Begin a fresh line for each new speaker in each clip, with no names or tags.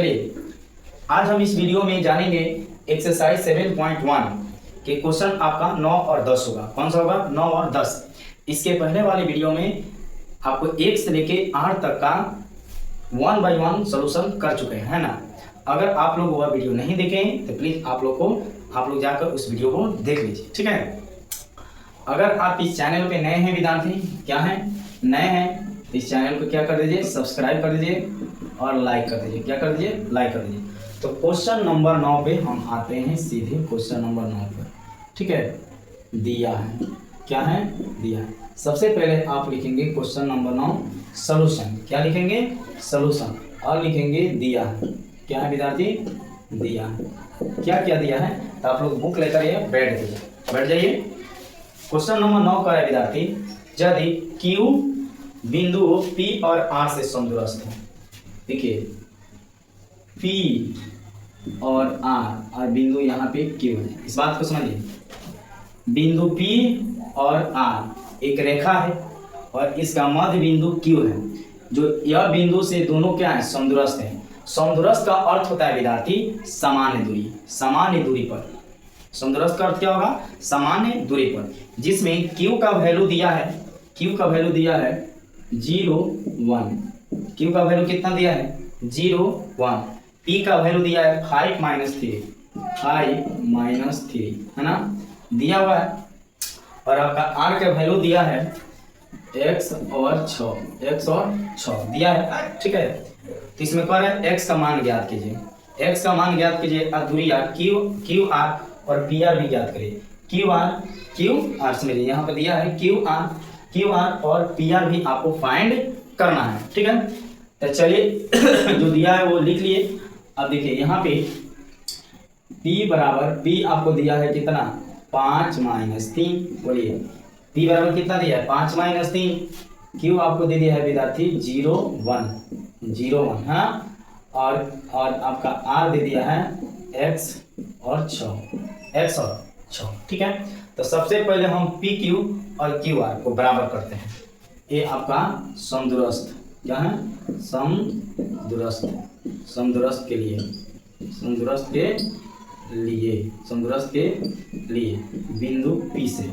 चलिए आज हम इस वीडियो में जानेंगे एक्सरसाइज 7.1 के क्वेश्चन आपका 9 और 10 होगा। कौन सा होगा? 9 और 10। इसके पहले वाले वीडियो में आपको 1 से लेके 8 तक का 1 बाय 1 सोल्यूशन कर चुके हैं, है ना। अगर आप लोग वह वीडियो नहीं देखे हैं तो प्लीज़ आप लोग जाकर उस वीडियो को देख लीजिए, ठीक है। अगर आप इस चैनल पे नए हैं विद्यार्थी, क्या हैं? नए हैं तो इस चैनल को क्या कर दीजिए, सब्सक्राइब कर दीजिए और लाइक कर दीजिए। क्या कर दीजिए? लाइक कर दीजिए। तो क्वेश्चन नंबर 9 पे हम आते हैं सीधे क्वेश्चन नंबर 9 पर, ठीक है। दिया है, क्या है? दिया है। सबसे पहले आप लिखेंगे क्वेश्चन नंबर 9 सॉल्यूशन। क्या लिखेंगे? सॉल्यूशन। और लिखेंगे दिया है। क्या है विद्यार्थी? दिया है। क्या क्या दिया है? तो आप लोग बुक लेकर ये बैठ जाइए। क्वेश्चन नंबर 9 का है विद्यार्थी, यदि Q बिंदु P और R से समदूरस्थ है। देखिए P और R और बिंदु यहाँ पे Q है। इस बात को समझिए, बिंदु P और R एक रेखा है और इसका मध्य बिंदु Q है। जो यह बिंदु से दोनों क्या है? समदूरस्थ है। समदूरस्थ का अर्थ होता है विद्यार्थी सामान्य दूरी। सामान्य दूरी पर समदूरस्थ का अर्थ क्या होगा? सामान्य दूरी पर, जिसमें Q का वैल्यू दिया है, Q का वैल्यू दिया है 0 1। Q का वैल्यू कितना दिया है? 0 1। P का वैल्यू दिया है 5 -3 है ना, दिया हुआ है। और आपका R का वैल्यू दिया है x और 6 दिया है, ठीक है। तो इसमें कह रहा है x का मान ज्ञात कीजिए। x का मान ज्ञात कीजिए और दूरी Q R और P R भी ज्ञात करिए। Q R समझिए, यहाँ पे दिया है Q R और P R भी आपको फाइंड करना है, ठीक है। तो चलिए जो दिया है वो लिख लिए। अब देखिए यहाँ पे P आपको दिया है कितना? 5 -3। बोलिए P बराबर कितना दिया है? 5 -3। Q आपको दे दिया है विद्यार्थी 0 1 है, और आपका R दे दिया है x और 6, ठीक है। तो सबसे पहले हम PQ और QR को बराबर करते हैं। ये आपका समदूरस्थ, क्या है? समदूरस्थ के लिए बिंदु P से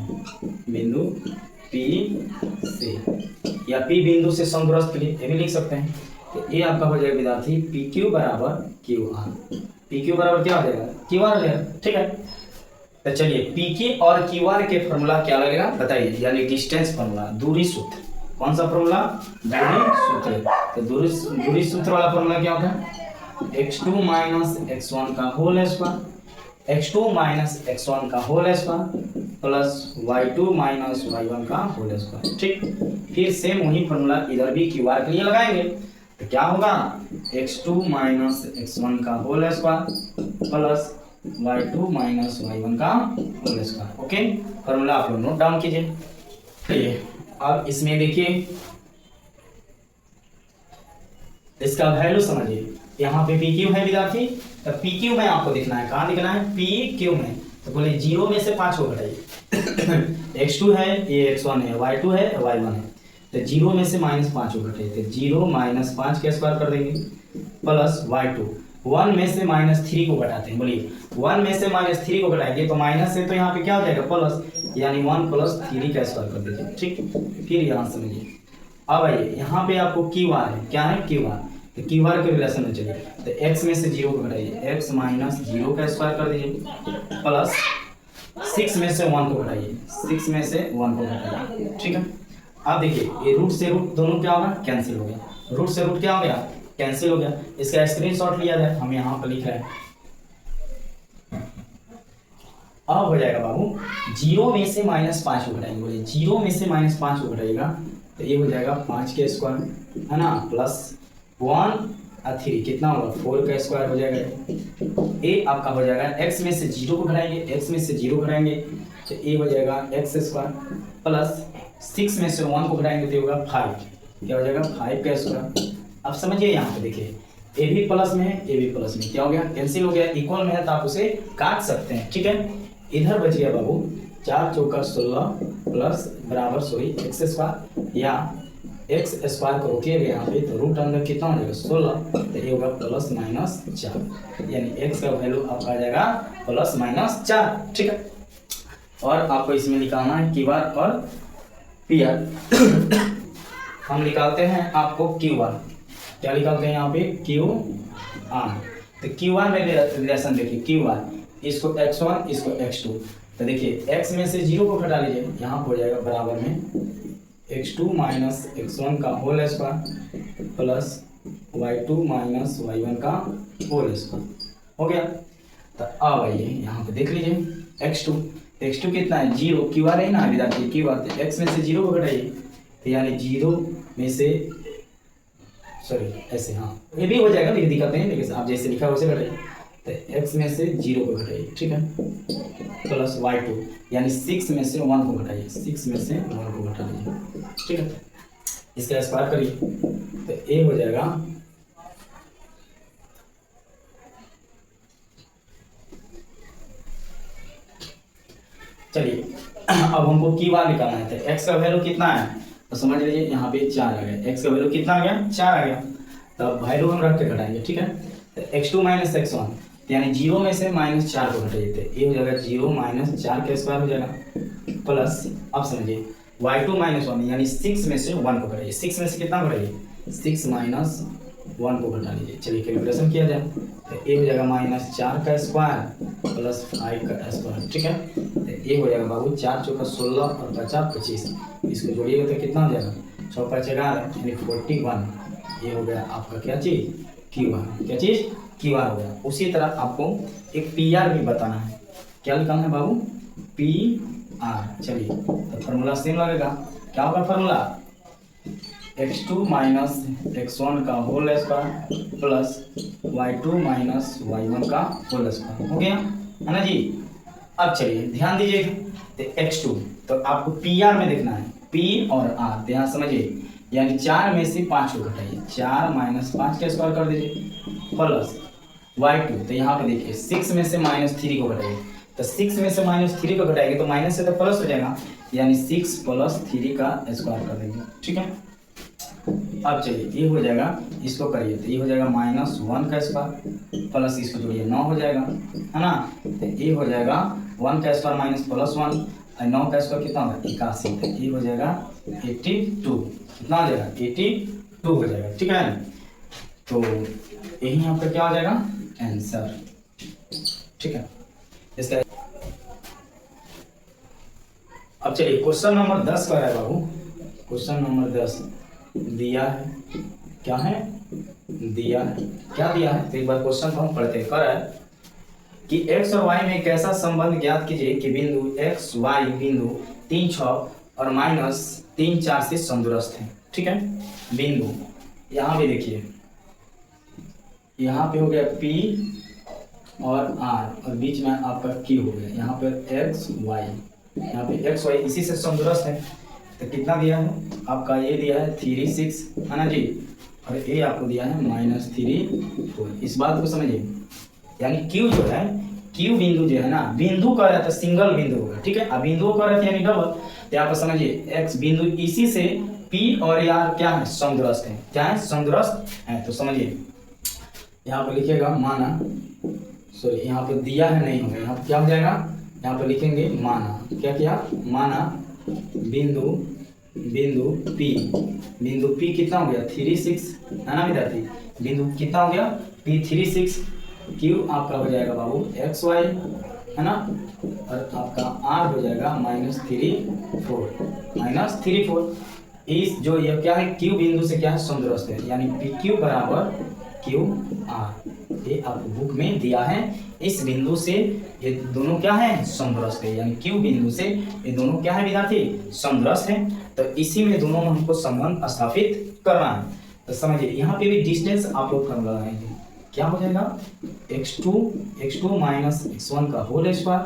या P बिंदु से समदूरस्थ के लिए ये भी लिख सकते हैं। तो ये आपका हो जाएगा विद्यार्थी PQ बराबर QR। PQ बराबर क्या हो जाएगा? QR हो जाएगा, ठीक है। तो चलिए PQ और QR के फॉर्मूला क्या लगेगा बताइए, यानी डिस्टेंस फॉर्मूला, दूरी सूत्र। कौन सा फॉर्मूला? दूरी सूत्र। तो दूरी सूत्र वाला फॉर्मूला क्या होता है? x2 - x1 का होल स्क्वायर, x2 - x1 का whole square plus y2 - y1 का होल स्क्वायर, ठीक। फिर सेम वही फॉर्मूला इधर भी QR के लिए लगाएंगे। तो क्या होगा? x2 - x1 का whole square plus y2 - y1 का होल स्क्वायर। ओके, फॉर्मूला आप लोग नोट डाउन कीजिए। चलिए अब इसमें देखिए इसका वैल्यू समझिए। यहाँ पे PQ है विद्यार्थी, तो PQ में आपको दिखना है। कहाँ दिखना है? PQ में। तो बोले 0 में से 5 को घटाइए। x2 है, ये x1 है, y2 है, y1 है। तो 0 में से -5 को घटाइए। तो 0 - 5 के स्क्वायर कर देंगे प्लस y2। 1 में से -3 को घटाते हैं। बोलिए 1 में से -3 को घटाएंगे तो माइनस से तो यहाँ पे क्या हो जाएगा? प्लस, यानी 1 + 3 का स्क्वायर कर दीजिए, ठीक। फिर यहाँ समझिए, अब आइए यहाँ पे आपको QR है। क्या है? QR। तो QR के रिलेशन में चलिए, तो x में से 0 को घटाइए, x - 0 का स्क्वायर कर दीजिए प्लस 6 में से 1 को घटाइए, 6 में से 1 को घटाइए, ठीक है। अब देखिए ये रूट से रूट दोनों क्या होगा? कैंसिल हो गया। रूट से रूट क्या हो गया? कैंसिल हो गया। इसका स्क्रीनशॉट लिया जाए, हम यहाँ पर लिख रहे हैं। अब हो जाएगा बाबू 0 में से -5 को घटाएंगे। बोलिए 0 में से -5 को घटाइएगा तो ये हो जाएगा 5 के स्क्वायर, है ना, प्लस 1 और 3 कितना होगा? 4 का स्क्वायर हो जाएगा। ये आपका हो जाएगा x में से 0 को घटाएंगे, x में से 0 घटाएंगे तो ये हो जाएगा x स्क्वायर प्लस 6 में से 1 को घटाएंगे तो ये होगा 5। क्या हो जाएगा? 5 का स्क्वायर। अब समझिए यहाँ पे देखिए ए भी प्लस में है, ए भी प्लस में, क्या हो गया? कैंसिल हो गया। इक्वल में है तो आप उसे काट सकते हैं, ठीक है। इधर बच गया बाबू 4 × 4 = 16 प्लस बराबर x स्क्वायर या एक्स स्क्वायर को रोकिएगा यहाँ पे तो रूट अंदर कितना हो जाएगा 16, तो ये होगा प्लस माइनस 4, यानी एक्स का वैल्यू आपका आ जाएगा प्लस माइनस 4। ठीक है, और आपको इसमें निकालना है क्यू आर और पी आर। हम निकालते हैं आपको क्यू आर, क्या निकालते हैं यहाँ पे क्यू आर। तो क्यू आर में रिलेशन देखिए, क्यू आर इसको x1 इसको x2, तो देखिए x में से 0 को घटा लीजिए, यहाँ हो जाएगा बराबर में x2 माइनस x1 का whole square plus y2 minus y1 का होल स्क्वायर हो गया। तो अब आइए यहाँ पे देख लीजिए x2 कितना है 0, क्यू आर है ना विद्यार्थी, क्यू आर, तो x में से 0 को घटाइए, तो यानी 0 में से सॉरी ऐसे, हाँ ये भी हो जाएगा, लेकिन दिक्कत नहीं, लेकिन आप जैसे लिखा है वैसे घटाइए, तो x में से 0 को घटाइए, ठीक है, प्लस y2 यानी 6 में से 1 को घटाइए, 6 में से 1 को घटा लीजिए, ठीक है, इसका स्क्वायर करिए, तो a हो जाएगा चलिए अब हमको की बार निकालना है, तो x का वैल्यू कितना है तो समझ लीजिए यहाँ पे 4 आ गया, x का वैल्यू कितना आ गया 4 आ गया, तो अब वैल्यू हम रख के घटाएंगे, ठीक है, तो x2 माइनस x1 यानी 0 में से -4 को घटाइए, तो ये हो जाएगा 0 माइनस 4 का स्क्वायर हो जाएगा प्लस, अब समझिए y2 माइनस 1 यानी 6 में से 1 को घटाइए, 6 में से कितना घटाइए 6 माइनस 1 को घटा लीजिए, चलिए कैलकुलेशन किया जाए, तो ये हो जाएगा -4 का स्क्वायर प्लस 5 का स्क्वायर, ठीक है, तो ये हो जाएगा बाबू 4 चौका 16 और 50 25, इसको जोड़िएगा तो कितना हो जाएगा 6 5 11 यानी 41, ये हो गया आपका क्या चीज़ क्यू आर, क्या चीज़ क्यू आर हो गया। उसी तरह आपको एक पी आर भी बताना है, क्या निकालना है बाबू पी आर, चलिए तो फार्मूला सेम लगेगा, क्या होगा फार्मूला x2 माइनस x1 का whole square plus y2 minus y1 का होल स्क्वायर, हो गया है ना जी। अब चलिए ध्यान दीजिए, तो x2 तो आपको पी आर में देखना है, p और r, ध्यान समझिए, यानी 4 में से 5 को घटाइए, 4 माइनस 5 का स्क्वायर कर दीजिए प्लस y2, तो यहाँ पे देखिए 6 में से -3 को घटाइए, तो 6 में से -3 को घटाएंगे तो माइनस से तो प्लस हो जाएगा, यानी 6 प्लस 3 का स्क्वायर कर देंगे, ठीक है। अब चलिए ये हो जाएगा, इसको करिए तो ये हो जाएगा -1 का स्क्वायर प्लस इसको जोड़िए 9 हो जाएगा, है ना, तो ये हो जाएगा 1 का स्क्वायर माइनस प्लस 1 और 9 का स्क्वायर कितना होगा 81, तो ये हो जाएगा 82, कितना हो जाएगा 82 हो जाएगा, ठीक है, तो यही आपका क्या हो जाएगा आंसर, ठीक है इसका। अब चलिए क्वेश्चन नंबर 10 का है बाबू, क्वेश्चन नंबर 10 दिया है, क्या है दिया है, क्या दिया है, तो एक बार क्वेश्चन को हम पढ़ते हैं, कर है कि x और y में एक ऐसा संबंध ज्ञात कीजिए कि बिंदु x y बिंदु 3 6 और -3 4 से समदूरस्थ है, ठीक है, बिंदु यहाँ पे देखिए, यहाँ पे हो गया P और R और बीच में आपका Q हो गया, यहाँ पर x y, यहाँ पे x y इसी से समदूरस्थ है, तो कितना दिया है आपका, ये दिया है 3 6 है ना जी, और ये आपको दिया है -3 4, इस बात को समझिए, यानी Q जो है Q बिंदु जो है ना, बिंदु का रहता है सिंगल बिंदु होगा, ठीक है, अब बिंदुओं का रहता है यानी डबल, तो यहाँ पर समझिए x बिंदु इसी से P और R क्या है समदूरस्थ है, क्या है समदूरस्थ है, तो समझिए यहाँ पर लिखिएगा माना, सॉरी यहाँ पर दिया है नहीं होगा, यहाँ पर क्या हो जाएगा, यहाँ पर लिखेंगे माना, क्या किया माना बिंदु P कितना हो गया 3 6 है ना विद्यार्थी, बिंदु कितना हो गया P 3 6, Q आपका हो जाएगा बाबू x y है ना, और आपका R हो जाएगा -3 4, इस जो ये क्या है Q बिंदु से क्या है समदूरस्थ है, यानी PQ बराबर QR, ये आपको बुक में दिया है, इस बिंदु से ये दोनों क्या है समदूरस्थ है, यानी Q बिंदु से ये दोनों क्या है विद्यार्थी समदूरस्थ है, तो इसी में दोनों में हमको संबंध स्थापित करना है, तो समझिए यहाँ पे भी डिस्टेंस आप लोग फॉर्मूला लगाएंगे, क्या हो जाएगा x2 माइनस x1 का होल स्क्वायर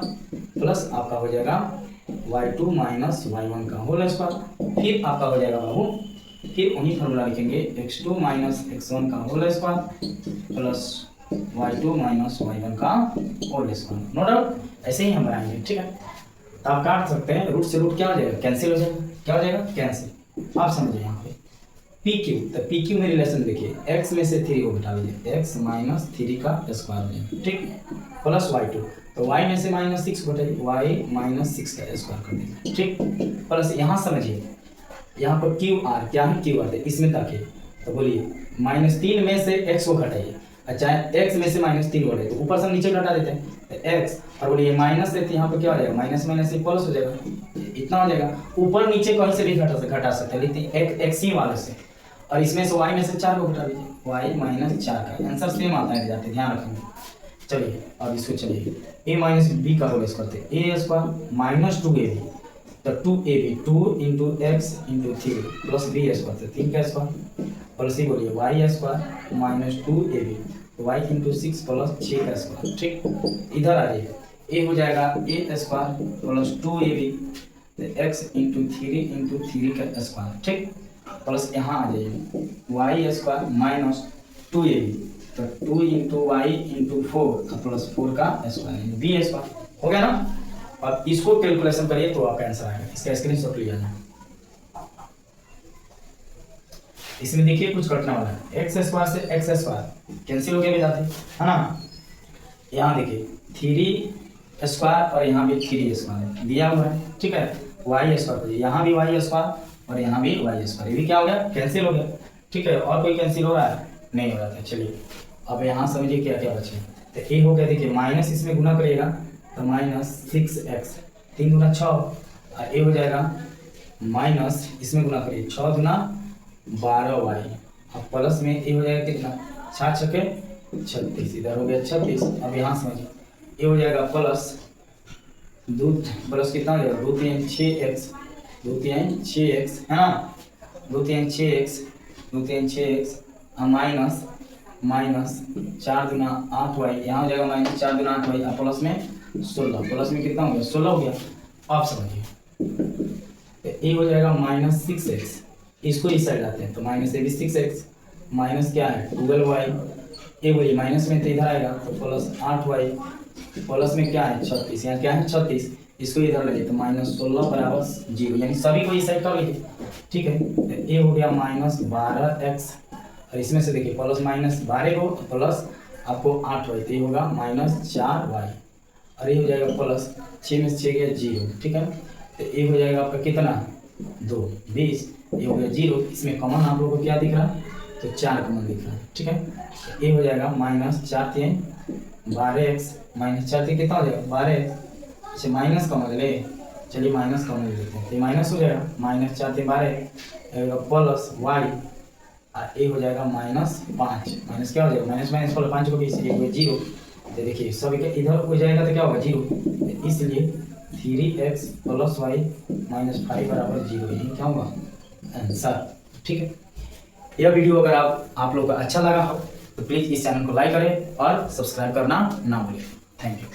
प्लस आपका हो जाएगा y2 माइनस y1 का होल स्क्वायर, फिर आपका हो जाएगा बाबू, फिर वही फॉर्मूला लिखेंगे x2 माइनस x1 का whole square plus y2 minus y1 का होल स्क्वायर, नो डाउट ऐसे ही हम बनाएंगे, ठीक है, तो आप काट सकते हैं, रूट से रूट क्या हो जाएगा कैंसिल हो जाएगा, क्या हो जाएगा कैंसिल, आप समझिए यहाँ पे, पी क्यू, तो पी क्यू में रिलेशन देखिए, एक्स में से 3 को घटा लीजिए, एक्स माइनस 3 का स्क्वायर लेंगे, ठीक, प्लस y2, तो y में से -6 को घटाइए, y माइनस 6 का स्क्वायर कर देंगे, ठीक, प्लस यहाँ समझिए, यहाँ पर क्यू आर, क्या है क्यू आर, इसमें तक है, तो बोलिए -3 में से x को घटाइए, अच्छा x में से -3 को घटाइए, तो ऊपर से नीचे घटा देते हैं, तो x, और बोलिए माइनस से, यहाँ पर क्या हो जाएगा, माइनस माइनस से प्लस हो जाएगा, इतना हो जाएगा, ऊपर नीचे कहीं से भी घटा सकते हैं, लेकिन x ही वाले से, और इसमें से y में से 4 को घटा दीजिए, y माइनस 4 का आंसर सेम आता है, जाते ध्यान रखेंगे। चलिए अब इसको चलिए a माइनस बी का होल स्क्वायर करते हैं, a स्क्वायर माइनस 2ab, तो 2ab 2 into X into 3 plus B square, तो 3 का स्क्वायर, प्लस ही बोलिए y square minus 2ab, y into 6 plus 6 का स्क्वायर, ठीक, इधर आ जाइए, a हो जाएगा a स्क्वायर प्लस 2ab, तो x इंटू 3 का स्क्वायर, ठीक, प्लस यहाँ आ जाइए y स्क्वायर माइनस 2ab, तो 2 इंटू वाई इंटू 4 प्लस 4 का स्क्वायर, बी स्क्वायर हो गया ना। अब इसको कैलकुलेशन करिए तो आपका आंसर आएगा, इसका स्क्रीनशॉट लिया जाए। इसमें देखिए कुछ कटने वाला है, एक्स स्क्वायर से एक्स स्क्वायर कैंसिल होके भी जाते है ना। यहाँ देखिए 3 स्क्वायर और यहाँ भी 3 स्क्वायर दिया हुआ है, ठीक है, वाई स्क्वायर, यहाँ भी वाई स्क्वायर और यहाँ भी वाई स्क्वायर, ये भी क्या हो गया, कैंसिल हो गया, ठीक है, और कोई कैंसिल हो रहा है, नहीं हो रहा था। चलिए अब यहाँ समझिए क्या क्या बचे, तो ए हो गया, देखिए माइनस इसमें गुना करिएगा तो -6x, 3 गुना 6, और ए हो जाएगा माइनस इसमें गुना करिए 6 गुना 12y, अब प्लस में ए हो जाएगा कितना, 6 छके 36, इधर हो गया 36। अब यहाँ समझिए ए हो जाएगा प्लस प्लस कितना हो जाएगा, 2 3 6x, 2 3 6x है ना, 2 3 6x, 2 3 6x, माइनस 4 गुना 8y, यहाँ हो जाएगा माइनस 4 गुना 8y, और प्लस में 16, प्लस में कितना हो गया, 16 हो गया। आप समझिए तो ए हो जाएगा -6x, इसको इस साइड आते हैं तो माइनस ए भी 6x, माइनस क्या है 12y, ए बोलिए माइनस में तो इधर आएगा तो प्लस 8y, प्लस में क्या है 36, यहाँ क्या है 36, इसको इधर लगे तो -16 बराबर 0, यानी सभी को इस साइड कर लीजिए, ठीक है, तो ए हो गया -12x, और इसमें से देखिए प्लस माइनस 12 को प्लस आपको 8y, तो ये होगा -4y, और ये हो जाएगा प्लस 6 में से 6 गया 0, ठीक है, तो ये हो जाएगा आपका कितना 2 20, ये हो गया 0, इसमें कॉमन आप लोगों को क्या दिख रहा है, तो 4 कॉमन दिख रहा है, ठीक है, तो ये हो जाएगा -4 3 12x, -4 3 कितना हो जाएगा 12x, अच्छा माइनस कॉमन ले, चलिए माइनस कॉमन ले लेते हैं, तो माइनस हो जाएगा -4 3 12 प्लस y, और ए हो जाएगा -5, माइनस क्या हो जाएगा, माइनस माइनस 5 को भी, इसलिए हो 0, तो देखिए सभी के इधर हो जाएगा तो क्या होगा 0, इसलिए 3x प्लस y -5 बराबर 0, यही क्या होगा आंसर, ठीक है। यह वीडियो अगर आप लोगों को अच्छा लगा हो तो प्लीज़ इस चैनल को लाइक करें और सब्सक्राइब करना ना भूलें। Thank you.